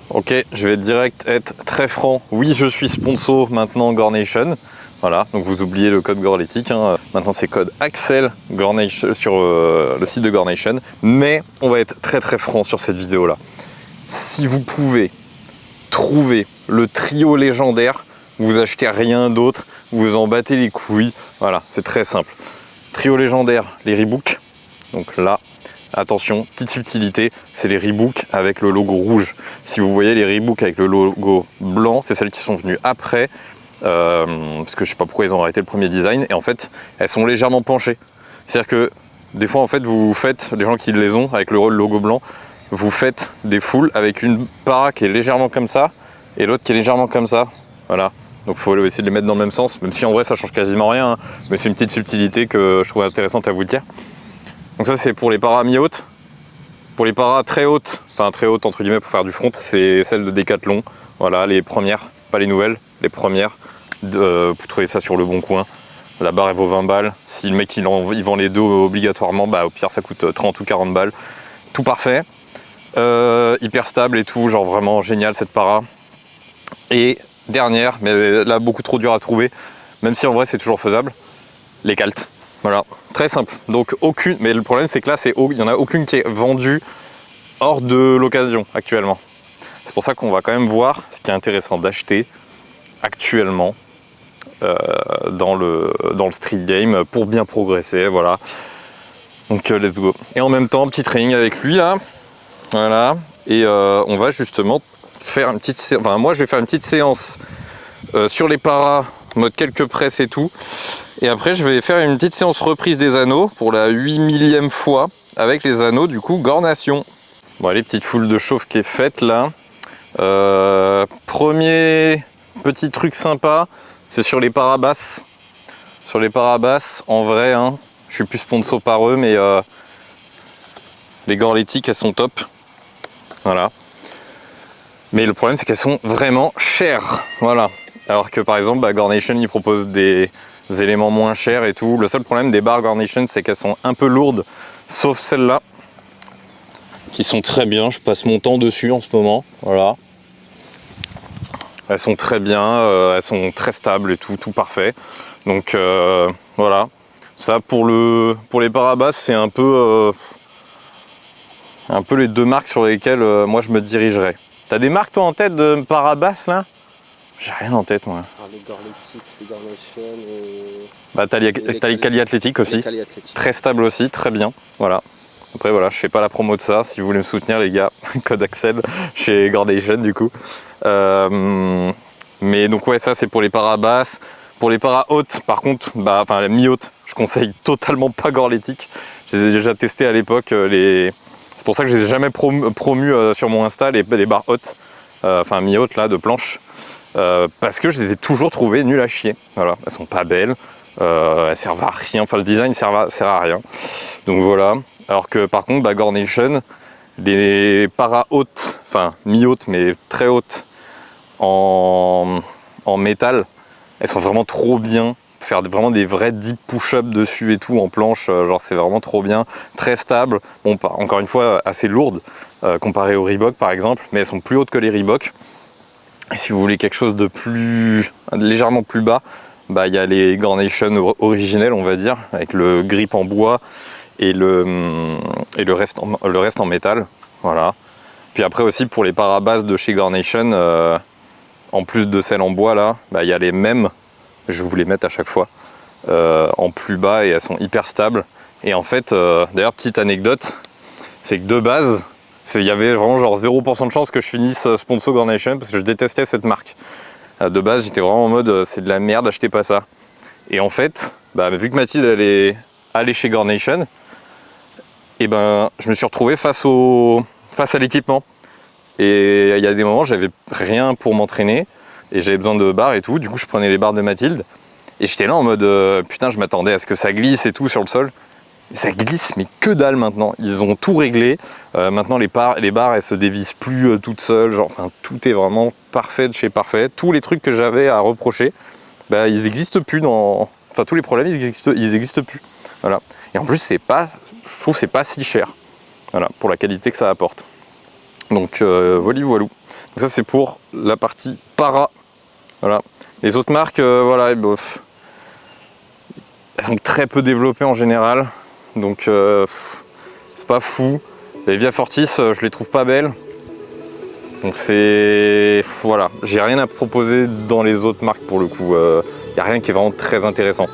Ok, je vais direct être très franc. Oui, je suis sponsor maintenant Gornation. Voilà, donc vous oubliez le code Gorlétique. Hein. Maintenant, c'est code Axel Gornation sur le site de Gornation. Mais on va être très très franc sur cette vidéo-là. Si vous pouvez trouver le trio légendaire, vous achetez rien d'autre, vous en battez les couilles. Voilà, c'est très simple. Trio légendaire, les Reebok. Donc là, attention, petite subtilité, c'est les Reebok avec le logo rouge. Si vous voyez les Reebok avec le logo blanc, c'est celles qui sont venues après, parce que je sais pas pourquoi ils ont arrêté le premier design, et en fait, elles sont légèrement penchées. C'est-à-dire que des fois, en fait, vous faites, les gens qui les ont avec le logo blanc, vous faites des foules avec une para qui est légèrement comme ça, et l'autre qui est légèrement comme ça. Voilà. Donc il faut essayer de les mettre dans le même sens, même si en vrai ça change quasiment rien, hein, mais c'est une petite subtilité que je trouve intéressante à vous dire. Donc ça c'est pour les paras mi-hautes. Pour les paras très hautes, enfin très hautes entre guillemets pour faire du front, c'est celles de Decathlon. Voilà, les premières, pas les nouvelles, les premières. Vous trouvez ça sur le bon coin. La barre elle vaut 20 balles. Si le mec il vend les deux obligatoirement, bah au pire ça coûte 30 ou 40 balles. Tout parfait. Hyper stable et tout, genre vraiment génial cette para. Et dernière, mais là beaucoup trop dur à trouver, même si en vrai c'est toujours faisable, les Calt. Voilà, très simple. Donc aucune, mais le problème c'est que là il n'y en a aucune qui est vendue hors de l'occasion actuellement. C'est pour ça qu'on va quand même voir ce qui est intéressant d'acheter actuellement dans le street game pour bien progresser. Voilà. Donc let's go. Et en même temps, petit training avec lui là. Voilà. Et on va justement faire une petite séance. Enfin, moi je vais faire une petite séance sur les paras, mode quelques presses et tout. Et après je vais faire une petite séance reprise des anneaux pour la 8 millième fois avec les anneaux du coup Gornation. Bon allez, petite foule de chauffe qui est faite là. Premier petit truc sympa, c'est sur les paras basses. Sur les paras basses, en vrai, hein, je suis plus sponsor par eux, mais les Gorlétiques elles sont top. Voilà. Mais le problème c'est qu'elles sont vraiment chères. Voilà. Alors que par exemple, Gornation il propose des éléments moins chers et tout. Le seul problème des barres Gornation c'est qu'elles sont un peu lourdes, sauf celles-là, qui sont très bien. Je passe mon temps dessus en ce moment. Voilà. Elles sont très bien, elles sont très stables et tout parfait. Donc voilà. Ça pour les parabasses, c'est un peu les deux marques sur lesquelles moi je me dirigerais. T'as des marques toi en tête de parabasses là? J'ai rien en tête moi. Les Gorlétiques, les Gornation et... Bah t'as les Cali Athlétiques aussi. Très stable aussi, très bien. Voilà. Après voilà, je fais pas la promo de ça. Si vous voulez me soutenir les gars, code Axel chez Gornation du coup. Mais donc ouais, ça c'est pour les paras basses. Pour les paras hautes, par contre, enfin la mi-haute, je conseille totalement pas Gorlétique. Je les ai déjà testés à l'époque. C'est pour ça que je les ai jamais promus sur mon Insta, les barres hautes, enfin mi-hautes là, de planche. Parce que je les ai toujours trouvées nulles à chier. Voilà, elles sont pas belles, elles servent à rien, enfin le design sert à rien. Donc voilà. Alors que par contre, Gornation, les paras hautes, enfin mi-hautes mais très hautes en métal, elles sont vraiment trop bien. Faire vraiment des vrais deep push-up dessus et tout en planche, genre c'est vraiment trop bien, très stable. Bon, encore une fois assez lourde comparé aux Reebok par exemple, mais elles sont plus hautes que les Reebok. Et si vous voulez quelque chose de légèrement plus bas, il y a les Gornation originelles on va dire, avec le grip en bois et le reste en métal. Voilà. Puis après aussi pour les parabasses de chez Gornation, en plus de celles en bois là, il y a les mêmes, je vais vous les mettre à chaque fois, en plus bas et elles sont hyper stables. Et en fait, d'ailleurs petite anecdote, c'est que de base, il y avait vraiment genre 0% de chance que je finisse sponsor Gornation parce que je détestais cette marque. De base j'étais vraiment en mode c'est de la merde, achetez pas ça. Et en fait, vu que Mathilde elle est allée chez Gornation, et je me suis retrouvé face à l'équipement. Et il y a des moments j'avais rien pour m'entraîner et j'avais besoin de barres et tout, du coup je prenais les barres de Mathilde et j'étais là en mode putain, je m'attendais à ce que ça glisse et tout sur le sol. Et ça glisse mais que dalle maintenant, ils ont tout réglé. Maintenant les barres elles se dévissent plus toutes seules, genre enfin tout est vraiment parfait de chez parfait. Tous les trucs que j'avais à reprocher, ils n'existent plus enfin tous les problèmes ils existent plus. Voilà. Et en plus je trouve c'est pas si cher. Voilà, pour la qualité que ça apporte. Donc voilà. Donc ça c'est pour la partie para. Voilà. Les autres marques, voilà, bof. Elles sont très peu développées en général. Donc c'est pas fou. Les Via Fortis, je les trouve pas belles. Donc c'est... Voilà, j'ai rien à proposer dans les autres marques pour le coup. Y a rien qui est vraiment très intéressant.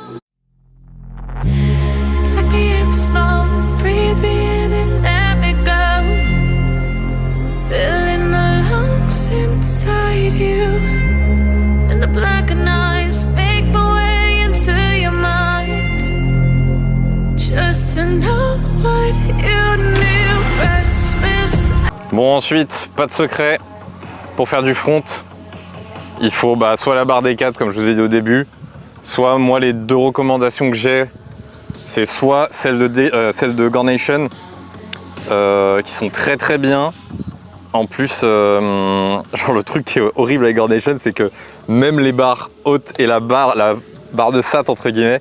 Bon, ensuite, pas de secret, pour faire du front, il faut soit la barre des 4 comme je vous ai dit au début, soit moi les deux recommandations que j'ai, c'est soit celle de Gornation, qui sont très très bien. En plus, genre le truc qui est horrible avec Gornation, c'est que même les barres hautes et la barre de SAT entre guillemets,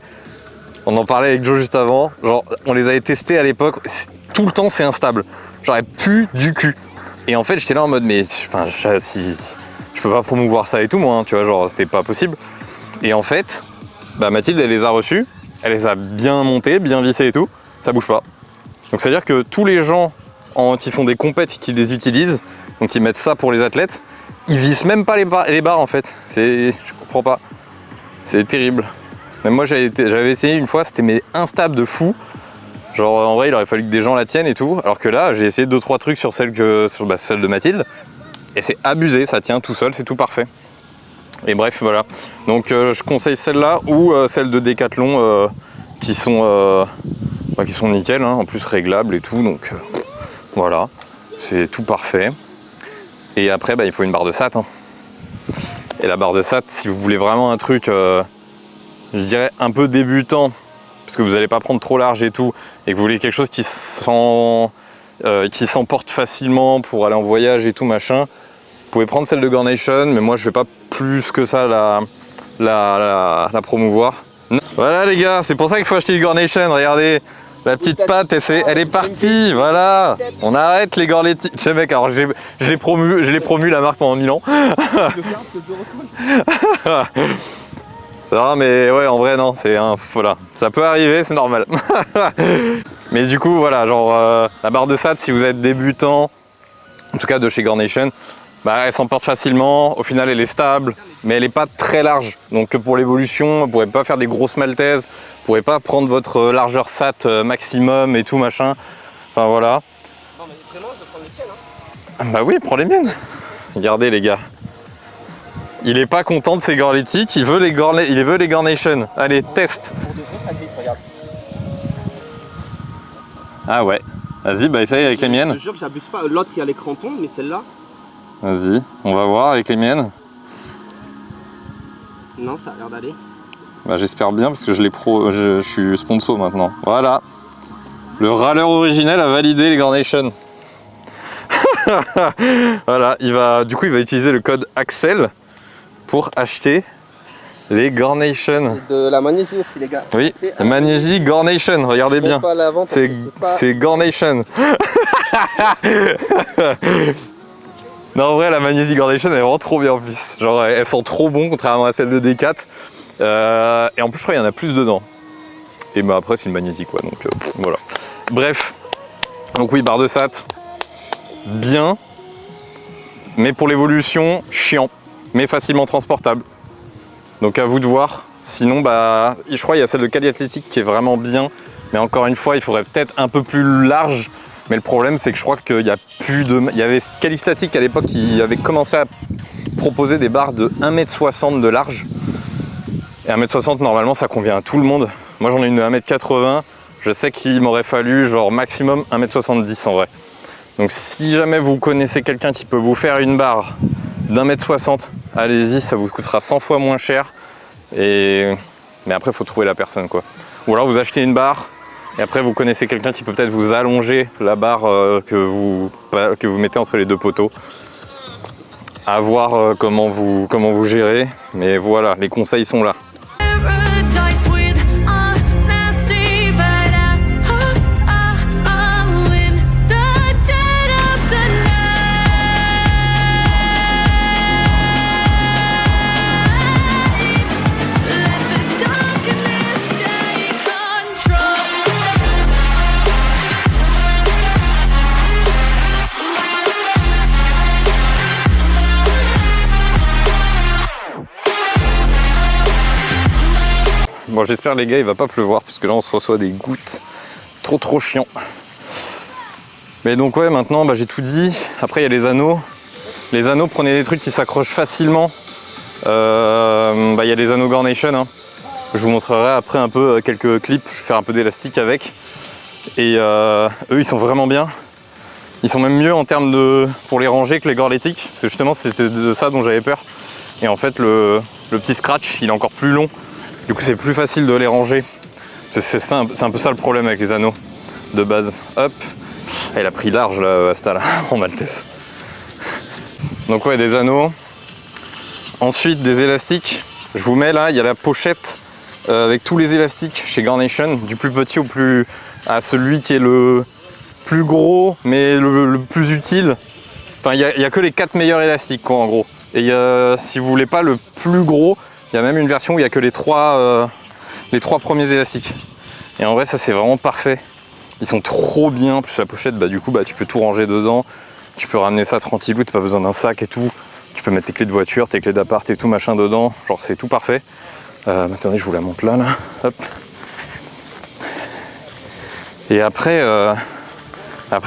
on en parlait avec Joe juste avant, genre on les avait testés à l'époque, tout le temps c'est instable. J'aurais pu du cul. Et en fait j'étais là en mode mais enfin je peux pas promouvoir ça et tout moi, hein, tu vois, genre c'était pas possible. Et en fait, Mathilde elle les a reçus, elle les a bien montées, bien vissées et tout, ça bouge pas. Donc c'est à dire que tous les gens qui font des compètes et qui les utilisent, donc ils mettent ça pour les athlètes, ils vissent même pas les barres en fait. Je comprends pas. C'est terrible. Même moi j'avais essayé une fois, c'était instable de fou. Genre en vrai il aurait fallu que des gens la tiennent et tout, alors que là j'ai essayé 2-3 trucs sur celle de Mathilde et c'est abusé, ça tient tout seul, c'est tout parfait. Et bref voilà, donc je conseille celle-là ou celle de Decathlon qui sont nickel, hein, en plus réglables et tout, donc voilà, c'est tout parfait. Et après il faut une barre de SAT, hein. Et la barre de SAT, si vous voulez vraiment un truc, je dirais un peu débutant, parce que vous n'allez pas prendre trop large et tout, et que vous voulez quelque chose qui s'emporte facilement pour aller en voyage et tout machin, vous pouvez prendre celle de Gornation, mais moi je vais pas plus que ça la promouvoir. Voilà les gars, c'est pour ça qu'il faut acheter une Gornation, regardez, la petite patte, elle est partie, voilà. On arrête les Gorletti. Je sais mec, alors je l'ai promu la marque pendant 1000 ans. Non mais ouais, en vrai non, voilà, ça peut arriver, c'est normal. Mais du coup voilà, genre la barre de SAT, si vous êtes débutant, en tout cas de chez Gornation, elle s'emporte facilement, au final elle est stable, mais elle n'est pas très large. Donc pour l'évolution, vous ne pourrez pas faire des grosses maltaises, vous ne pourrez pas prendre votre largeur SAT maximum et tout machin. Enfin voilà. Non mais vraiment, je vais prendre les tiennes, hein. Bah oui, prends les miennes. Regardez les gars. Il est pas content de ses Gorletti, il veut les Gornation. Allez, test. Pour de vrai, ça glisse, regarde. Ah ouais. Vas-y, essaye avec les miennes. Je te jure que j'abuse pas. L'autre qui a les crampons, mais celle-là. Vas-y, on va voir avec les miennes. Non, ça a l'air d'aller. J'espère bien parce que je suis sponsor maintenant. Voilà. Le râleur originel a validé les Gornation. Voilà, du coup il va utiliser le code Axel pour acheter les Gornation. De la magnésie aussi les gars. Oui, magnésie Gornation, regardez bien. C'est Gornation. Non en vrai la magnésie Gornation elle est vraiment trop bien en plus. Genre elle sent trop bon contrairement à celle de D4. Et en plus je crois qu'il y en a plus dedans. Et après c'est une magnésie quoi, donc voilà. Bref, donc oui, barre de SAT, bien, mais pour l'évolution, chiant, mais facilement transportable. Donc à vous de voir. Sinon, je crois qu'il y a celle de Cali Athlétique qui est vraiment bien, mais encore une fois, il faudrait peut-être un peu plus large. Mais le problème, c'est que je crois qu'il y a plus de... Il y avait Cali Statique à l'époque qui avait commencé à proposer des barres de 1,60 m de large. Et 1,60 m, normalement, ça convient à tout le monde. Moi, j'en ai une de 1,80 m. Je sais qu'il m'aurait fallu genre maximum 1,70 m en vrai. Donc si jamais vous connaissez quelqu'un qui peut vous faire une barre d'1,60 m, allez-y, ça vous coûtera 100 fois moins cher. Mais après, il faut trouver la personne quoi. Ou alors vous achetez une barre et après vous connaissez quelqu'un qui peut peut-être vous allonger la barre que vous mettez entre les deux poteaux. À voir comment vous gérez. Mais voilà, les conseils sont là. Bon, j'espère les gars, il va pas pleuvoir parce que là on se reçoit des gouttes trop chiant. Mais donc ouais, maintenant j'ai tout dit. Après il y a les anneaux. Les anneaux, prenez des trucs qui s'accrochent facilement. Il y a les anneaux Gornation. Hein. Je vous montrerai après un peu quelques clips. Je vais faire un peu d'élastique avec. Et eux ils sont vraiment bien. Ils sont même mieux en termes de pour les ranger que les Gorletics. Parce que justement c'était de ça dont j'avais peur. Et en fait le petit scratch il est encore plus long. Du coup c'est plus facile de les ranger. C'est un peu ça le problème avec les anneaux de base. Hop. Elle a pris large là, Asta là, en maltaise. Donc ouais, des anneaux. Ensuite des élastiques. Je vous mets là, il y a la pochette avec tous les élastiques chez Gornation, du plus petit au plus à celui qui est le plus gros mais le plus utile. Enfin il y a que les 4 meilleurs élastiques quoi en gros. Et si vous voulez pas le plus gros, il y a même une version où il y a que les 3 premiers élastiques. Et en vrai ça c'est vraiment parfait. Ils sont trop bien, plus la pochette du coup tu peux tout ranger dedans. Tu peux ramener ça tranquillou, t'as pas besoin d'un sac et tout. Tu peux mettre tes clés de voiture, tes clés d'appart et tout machin dedans. Genre c'est tout parfait. Attendez, je vous la montre là. Hop. Et après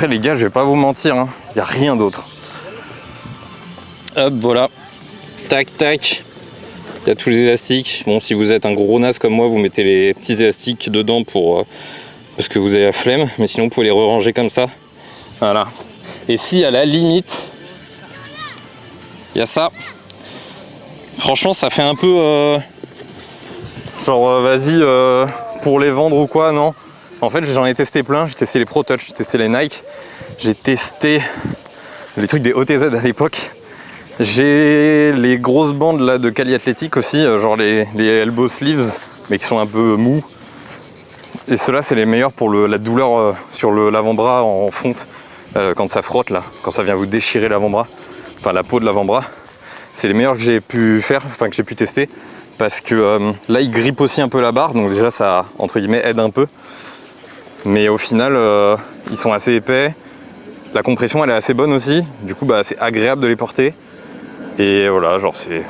les gars, je vais pas vous mentir, hein, y a rien d'autre. Hop, voilà. Tac, tac. Il y a tous les élastiques. Bon, si vous êtes un gros naze comme moi, vous mettez les petits élastiques dedans parce que vous avez la flemme. Mais sinon, vous pouvez les ranger comme ça. Voilà. Et si à la limite, il y a ça. Franchement, ça fait un peu vas-y pour les vendre ou quoi, non. En fait, j'en ai testé plein. J'ai testé les Pro Touch, j'ai testé les Nike, j'ai testé les trucs des OTZ à l'époque. J'ai les grosses bandes là de Cali Athletic aussi, genre les elbow sleeves, mais qui sont un peu mous. Et ceux-là, c'est les meilleurs pour la douleur sur l'avant-bras en fonte. Quand ça frotte là, quand ça vient vous déchirer l'avant-bras, enfin la peau de l'avant-bras, c'est les meilleurs que j'ai pu faire, enfin que j'ai pu tester, parce que là ils grippent aussi un peu la barre, donc déjà ça entre guillemets aide un peu, mais au final ils sont assez épais, la compression elle est assez bonne aussi, du coup c'est agréable de les porter, et voilà genre c'est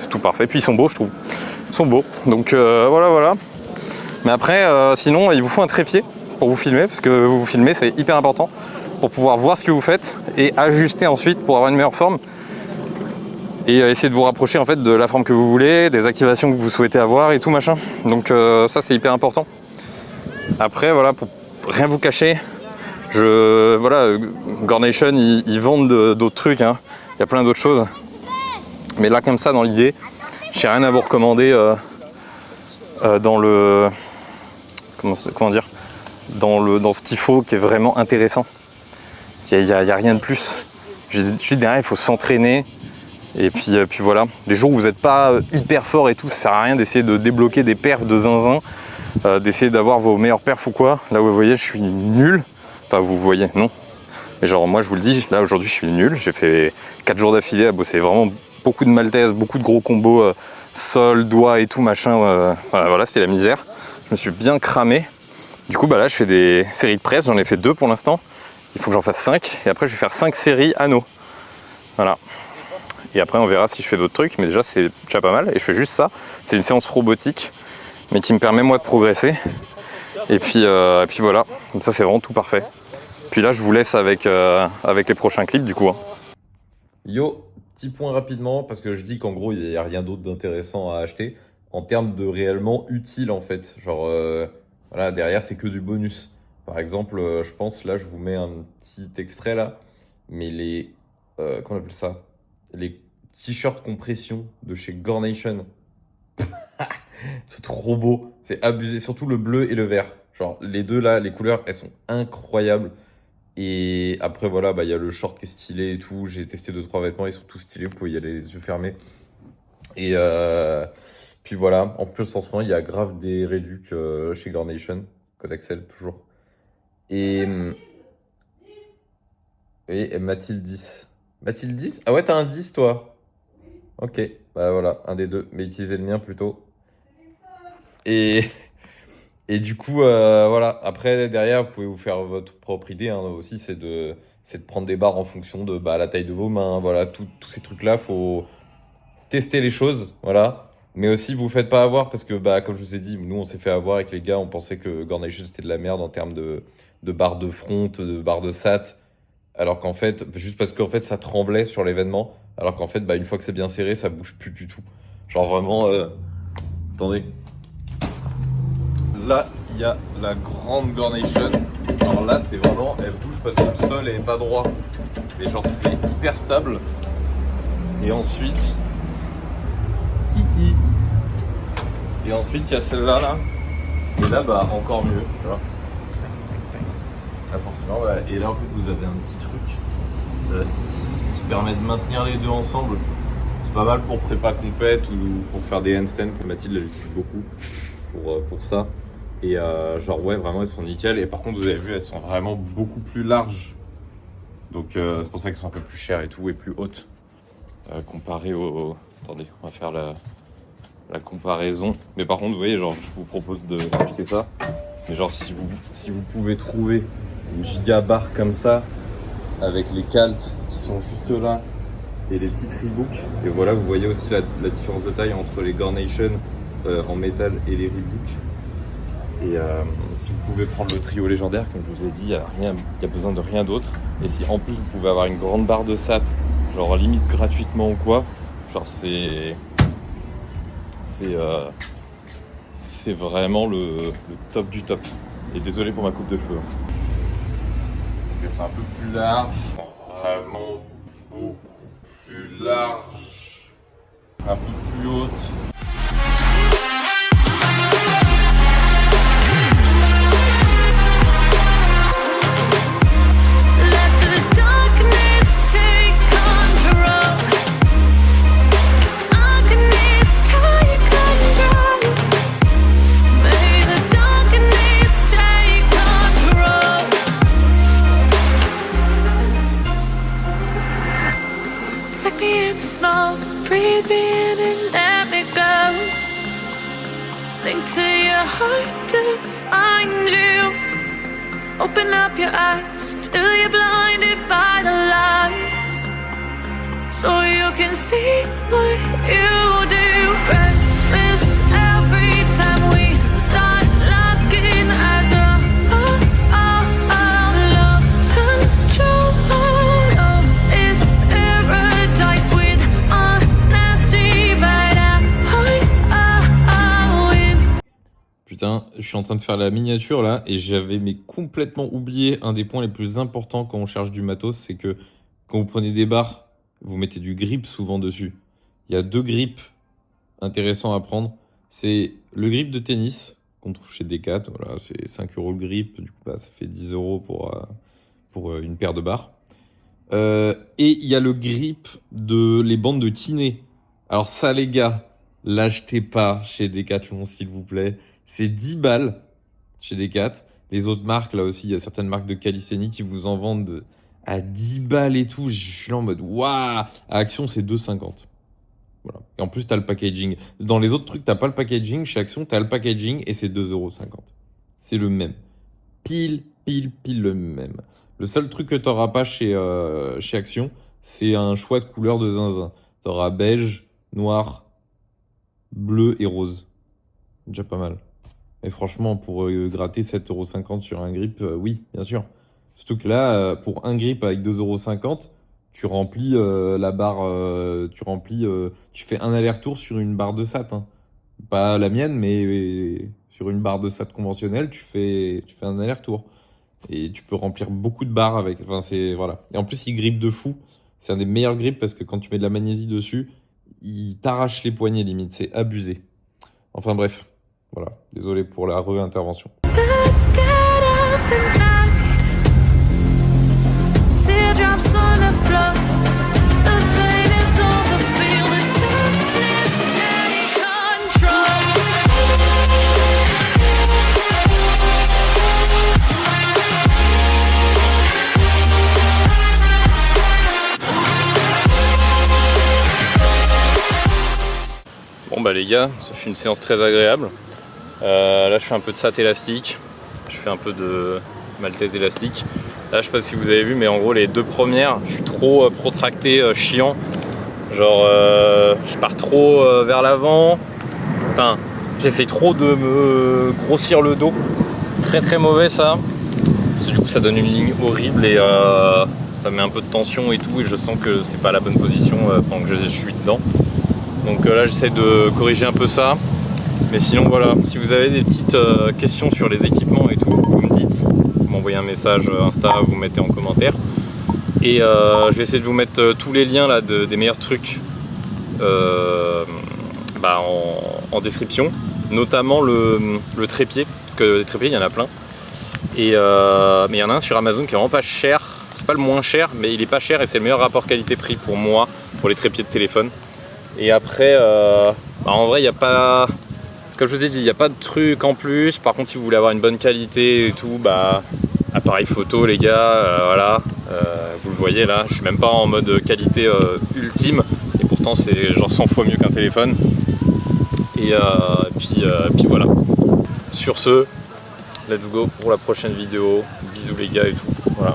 tout parfait, puis ils sont beaux je trouve, ils sont beaux, donc voilà. Mais après sinon il vous faut un trépied pour vous filmer, parce que vous filmez c'est hyper important pour pouvoir voir ce que vous faites et ajuster ensuite pour avoir une meilleure forme et essayer de vous rapprocher en fait de la forme que vous voulez, des activations que vous souhaitez avoir et tout machin. Donc ça c'est hyper important. Après voilà, pour rien vous cacher, Gornation ils vendent d'autres trucs, hein. Il y a plein d'autres choses. Mais là comme ça dans l'idée, j'ai rien à vous recommander dans le comment dire, dans ce qu'il faut qui est vraiment intéressant. Il y a rien de plus. Juste derrière, il faut s'entraîner. Et puis voilà. Les jours où vous n'êtes pas hyper fort et tout, ça sert à rien d'essayer de débloquer des perfs de zinzin, d'essayer d'avoir vos meilleurs perfs ou quoi. Là, vous voyez, je suis nul. Enfin, vous voyez, non. Mais genre, moi, je vous le dis, là, aujourd'hui, je suis nul. J'ai fait 4 jours d'affilée à bosser vraiment beaucoup de maltaises, beaucoup de gros combos, sol, doigts et tout, machin. Voilà, c'était la misère. Je me suis bien cramé. Du coup, là, je fais des séries de presse. J'en ai fait 2 pour l'instant. Il faut que j'en fasse 5 et après je vais faire 5 séries anneaux. Voilà. Et après on verra si je fais d'autres trucs, mais déjà c'est déjà pas mal. Et je fais juste ça. C'est une séance robotique, mais qui me permet moi de progresser. Et puis voilà. Comme ça c'est vraiment tout parfait. Puis là je vous laisse avec les prochains clips du coup. Hein. Yo, petit point rapidement, parce que je dis qu'en gros il n'y a rien d'autre d'intéressant à acheter en termes de réellement utile en fait. Genre voilà, derrière c'est que du bonus. Par exemple, je pense, là, je vous mets un petit extrait là, mais comment on appelle ça? Les t-shirts compression de chez Gornation. C'est trop beau, c'est abusé, surtout le bleu et le vert. Genre, les deux là, les couleurs, elles sont incroyables. Et après, voilà, il y a le short qui est stylé et tout. J'ai testé 2-3 vêtements, ils sont tous stylés, vous pouvez y aller les yeux fermés. Et puis voilà, en plus, en ce moment, il y a grave des réducs chez Gornation, code Axel, toujours. Et Mathilde 10. Mathilde 10? Ah ouais, t'as un 10 toi? Ok, voilà, un des deux. Mais utilisez le mien plutôt. Et, et du coup, voilà. Après, derrière, vous pouvez vous faire votre propre idée hein, aussi. C'est de prendre des barres en fonction de la taille de vos mains. Voilà, tous ces trucs-là, faut tester les choses. Voilà. Mais aussi, vous faites pas avoir parce que, bah, comme je vous ai dit, nous, on s'est fait avoir avec les gars. On pensait que Gornation, c'était de la merde en termes de barre de front, de barre de SAT. Alors qu'en fait, juste parce qu'en fait, ça tremblait sur l'événement. Alors qu'en fait, bah, une fois que c'est bien serré, ça bouge plus du tout. Genre vraiment, attendez. Là, il y a la grande Gornation. Alors là, c'est vraiment, elle bouge parce que le sol est pas droit. Mais genre, c'est hyper stable. Et ensuite, Kiki. Et ensuite, il y a celle-là, là. Et là, bah, encore mieux, tu vois. Là, forcément, ouais. Et là, en fait, vous avez un petit truc ici qui permet de maintenir les deux ensemble. C'est pas mal pour prépa compète ou pour faire des handstands, que Mathilde elle utilise beaucoup pour ça. Et genre, ouais, vraiment, elles sont nickel. Et par contre, vous avez vu, elles sont vraiment beaucoup plus larges. Donc, c'est pour ça qu'elles sont un peu plus chères et tout, et plus hautes. Comparé au... Attendez, on va faire la comparaison. Mais par contre, vous voyez, genre, je vous propose d'acheter ça. Mais genre, si vous pouvez trouver une giga barre comme ça, avec les caltes qui sont juste là, et les petites Reebok. Et voilà, vous voyez aussi la différence de taille entre les Gornation en métal et les Reebok. Et si vous pouvez prendre le trio légendaire, comme je vous ai dit, il n'y a besoin de rien d'autre. Et si en plus vous pouvez avoir une grande barre de SAT, genre limite gratuitement ou quoi, genre c'est vraiment le top du top. Et désolé pour ma coupe de cheveux. Donc elles sont un peu plus larges, vraiment beaucoup plus larges, un peu plus hautes. Breathe me in and let me go. Sink to your heart to find you. Open up your eyes till you're blinded by the lies, so you can see what you do. Restless every time we start locking eyes. Lost control. Oh, it's paradise with honesty, but I win. Putain, je suis en train de faire la miniature là et j'avais complètement oublié un des points les plus importants quand on cherche du matos, c'est que quand vous prenez des barres, vous mettez du grip souvent dessus. Il y a 2 grips intéressants à prendre. C'est le grip de tennis qu'on trouve chez Decat, voilà, c'est 5 € le grip, du coup bah, ça fait 10 € pour une paire de barres. Et il y a le grip de les bandes de kiné. Alors ça les gars, l'achetez pas chez Decathlon s'il vous plaît. C'est 10 balles chez Decat. Les autres marques là aussi, il y a certaines marques de calisthénie qui vous en vendent à 10 balles et tout. Je suis là en mode waouh. À Action c'est 2,50. Voilà. Et en plus t'as le packaging. Dans les autres trucs t'as pas le packaging. Chez Action t'as le packaging et c'est 2,50 €. C'est le même. Pile le même. Le seul truc que t'auras pas chez Action, c'est un choix de couleur de zinzin. T'auras beige, noir, bleu et rose. Déjà pas mal. Et franchement, pour gratter 7,50 € sur un grip, oui, bien sûr. Surtout que là, pour un grip avec 2,50 €, tu remplis la barre, tu fais un aller-retour sur une barre de SAT. Hein. Pas la mienne, mais sur une barre de SAT conventionnelle, tu fais un aller-retour. Et tu peux remplir beaucoup de barres avec. Enfin, c'est voilà. Et en plus, il grippe de fou. C'est un des meilleurs grips parce que quand tu mets de la magnésie dessus, il t'arrache les poignets limite. C'est abusé. Enfin bref. Voilà, désolé pour la re-intervention. Bon bah les gars, ça fait une séance très agréable. Là je fais un peu de SAT élastique, je fais un peu de maltaise élastique. Là je sais pas si vous avez vu, mais en gros les 2 premières, je suis trop protracté, chiant. Genre je pars trop vers l'avant Enfin, j'essaye trop de me grossir le dos. Très très mauvais ça. Parce que du coup ça donne une ligne horrible et ça met un peu de tension et tout. Et je sens que c'est pas la bonne position pendant que je suis dedans. Donc là j'essaie de corriger un peu ça. Mais sinon voilà, si vous avez des petites questions sur les équipements et tout, vous me dites. Vous m'envoyez un message Insta, vous mettez en commentaire. Et je vais essayer de vous mettre tous les liens là, des meilleurs trucs en description. Notamment le trépied, parce que les trépieds il y en a plein. Et mais il y en a un sur Amazon qui est vraiment pas cher. C'est pas le moins cher, mais il est pas cher et c'est le meilleur rapport qualité-prix pour moi, pour les trépieds de téléphone. Et après, en vrai il n'y a pas... Comme je vous ai dit, il n'y a pas de truc en plus. Par contre, si vous voulez avoir une bonne qualité et tout, appareil photo, les gars, voilà. Vous le voyez là, je suis même pas en mode qualité ultime. Et pourtant, c'est genre 100 fois mieux qu'un téléphone. Et puis voilà. Sur ce, let's go pour la prochaine vidéo. Bisous les gars et tout. Voilà.